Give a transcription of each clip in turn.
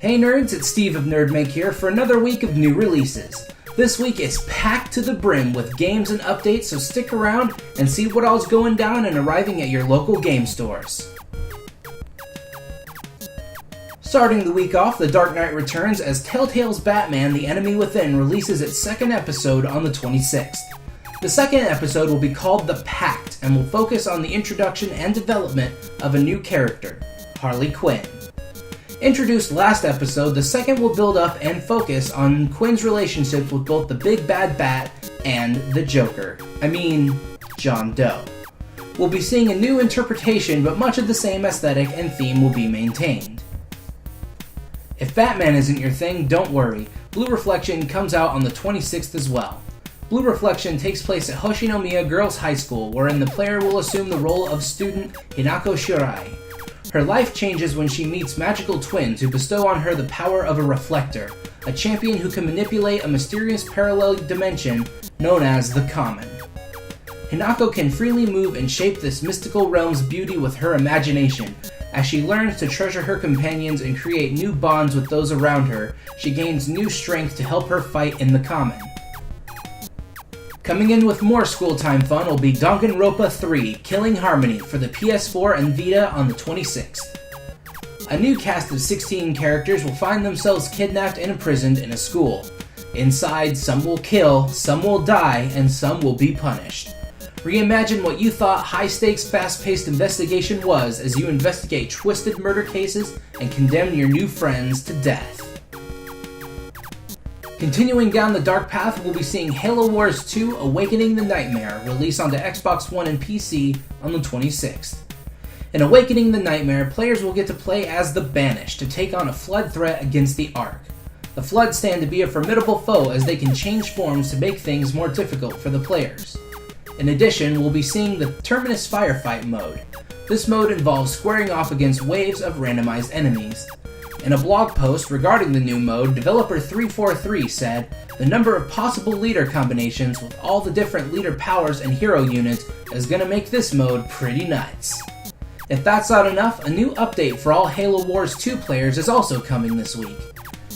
Hey nerds, it's Steve of NerdMake here for another week of new releases. This week is packed to the brim with games and updates, so stick around and see what all's going down and arriving at your local game stores. Starting the week off, The Dark Knight returns as Telltale's Batman: The Enemy Within releases its second episode on the 26th. The second episode will be called The Pact and will focus on the introduction and development of a new character, Harley Quinn. Introduced last episode, the second will build up and focus on Quinn's relationship with both the Big Bad Bat and the Joker. John Doe. We'll be seeing a new interpretation, but much of the same aesthetic and theme will be maintained. If Batman isn't your thing, don't worry. Blue Reflection comes out on the 26th as well. Blue Reflection takes place at Hoshinomiya Girls High School, wherein the player will assume the role of student Hinako Shirai. Her life changes when she meets magical twins who bestow on her the power of a reflector, a champion who can manipulate a mysterious parallel dimension known as the Common. Hinako can freely move and shape this mystical realm's beauty with her imagination. As she learns to treasure her companions and create new bonds with those around her, she gains new strength to help her fight in the Common. Coming in with more school-time fun will be Danganronpa 3 Killing Harmony for the PS4 and Vita on the 26th. A new cast of 16 characters will find themselves kidnapped and imprisoned in a school. Inside, some will kill, some will die, and some will be punished. Reimagine what you thought high-stakes, fast-paced investigation was as you investigate twisted murder cases and condemn your new friends to death. Continuing down the dark path, we'll be seeing Halo Wars 2 Awakening the Nightmare release onto Xbox One and PC on the 26th. In Awakening the Nightmare, players will get to play as the Banished to take on a flood threat against the Ark. The Flood stand to be a formidable foe as they can change forms to make things more difficult for the players. In addition, we'll be seeing the Terminus Firefight mode. This mode involves squaring off against waves of randomized enemies. In a blog post regarding the new mode, developer 343 said, "The number of possible leader combinations with all the different leader powers and hero units is gonna make this mode pretty nuts." If that's not enough, a new update for all Halo Wars 2 players is also coming this week.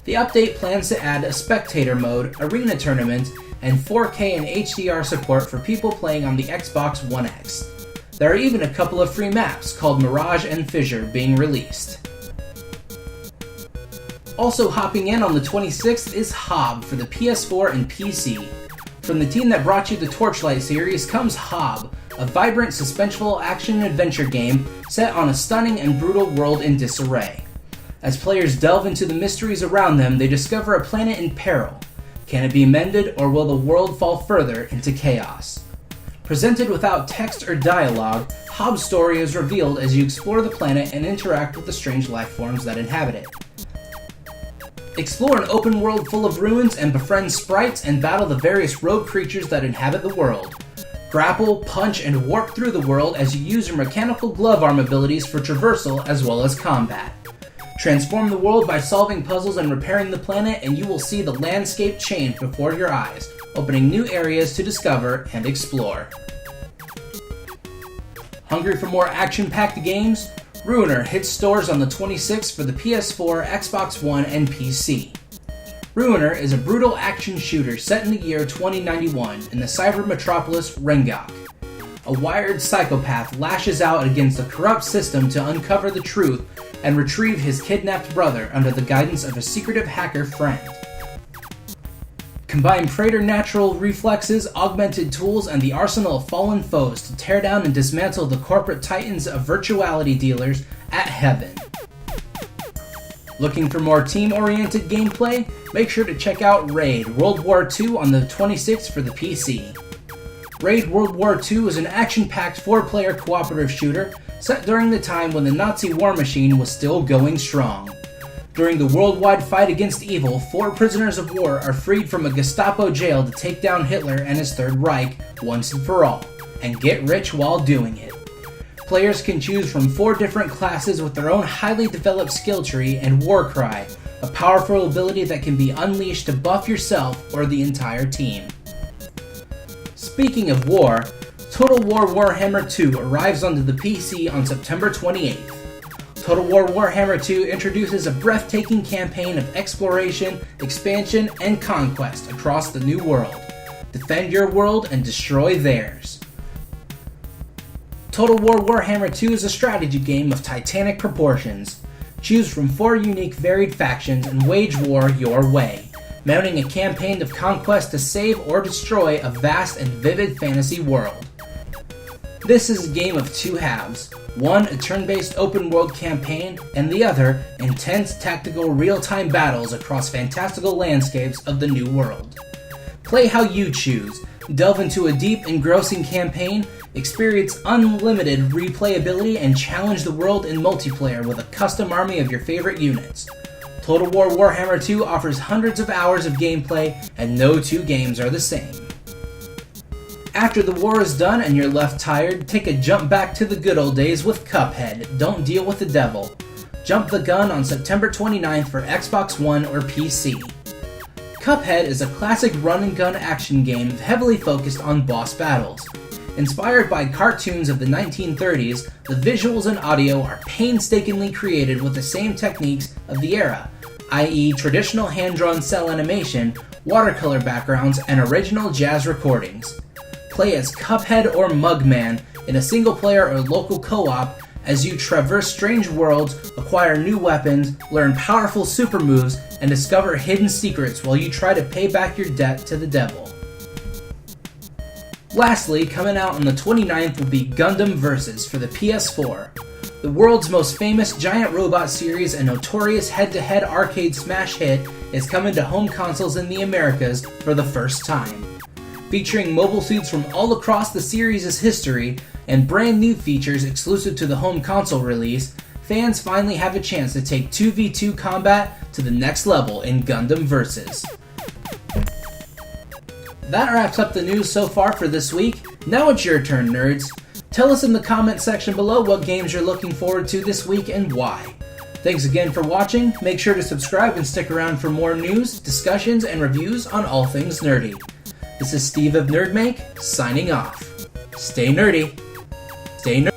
The update plans to add a spectator mode, arena tournament, and 4K and HDR support for people playing on the Xbox One X. There are even a couple of free maps called Mirage and Fissure being released. Also hopping in on the 26th is Hobb for the PS4 and PC. From the team that brought you the Torchlight series comes Hobb, a vibrant, suspenseful action-adventure game set on a stunning and brutal world in disarray. As players delve into the mysteries around them, they discover a planet in peril. Can it be mended, or will the world fall further into chaos? Presented without text or dialogue, Hobb's story is revealed as you explore the planet and interact with the strange life forms that inhabit it. Explore an open world full of ruins and befriend sprites and battle the various rogue creatures that inhabit the world. Grapple, punch, and warp through the world as you use your mechanical glove arm abilities for traversal as well as combat. Transform the world by solving puzzles and repairing the planet, and you will see the landscape change before your eyes, opening new areas to discover and explore. Hungry for more action-packed games? Ruiner hits stores on the 26th for the PS4, Xbox One, and PC. Ruiner is a brutal action shooter set in the year 2091 in the cyber metropolis Rengok. A wired psychopath lashes out against a corrupt system to uncover the truth and retrieve his kidnapped brother under the guidance of a secretive hacker friend. Combine preternatural reflexes, augmented tools, and the arsenal of fallen foes to tear down and dismantle the corporate titans of virtuality dealers at Heaven. Looking for more team-oriented gameplay? Make sure to check out Raid World War II on the 26th for the PC. Raid World War II is an action-packed 4-player cooperative shooter set during the time when the Nazi war machine was still going strong. During the worldwide fight against evil, 4 prisoners of war are freed from a Gestapo jail to take down Hitler and his Third Reich once and for all, and get rich while doing it. Players can choose from 4 different classes with their own highly developed skill tree and War Cry, a powerful ability that can be unleashed to buff yourself or the entire team. Speaking of war, Total War Warhammer 2 arrives onto the PC on September 28th. Total War Warhammer 2 introduces a breathtaking campaign of exploration, expansion, and conquest across the new world. Defend your world and destroy theirs. Total War Warhammer 2 is a strategy game of titanic proportions. Choose from 4 unique varied factions and wage war your way, mounting a campaign of conquest to save or destroy a vast and vivid fantasy world. This is a game of 2 halves, one a turn-based open-world campaign, and the other intense tactical real-time battles across fantastical landscapes of the new world. Play how you choose, delve into a deep, engrossing campaign, experience unlimited replayability, and challenge the world in multiplayer with a custom army of your favorite units. Total War Warhammer 2 offers hundreds of hours of gameplay, and no 2 games are the same. After the war is done and you're left tired, take a jump back to the good old days with Cuphead, Don't Deal with the Devil. Jump the gun on September 29th for Xbox One or PC. Cuphead is a classic run-and-gun action game heavily focused on boss battles. Inspired by cartoons of the 1930s, the visuals and audio are painstakingly created with the same techniques of the era, i.e. traditional hand-drawn cell animation, watercolor backgrounds, and original jazz recordings. Play as Cuphead or Mugman in a single-player or local co-op as you traverse strange worlds, acquire new weapons, learn powerful super moves, and discover hidden secrets while you try to pay back your debt to the devil. Lastly, coming out on the 29th will be Gundam Versus for the PS4. The world's most famous giant robot series and notorious head-to-head arcade smash hit is coming to home consoles in the Americas for the first time. Featuring mobile suits from all across the series' history and brand new features exclusive to the home console release, fans finally have a chance to take 2v2 combat to the next level in Gundam Versus. That wraps up the news so far for this week. Now it's your turn, nerds. Tell us in the comment section below what games you're looking forward to this week and why. Thanks again for watching. Make sure to subscribe and stick around for more news, discussions, and reviews on all things nerdy. This is Steve of NerdMake, signing off. Stay nerdy. Stay nerdy.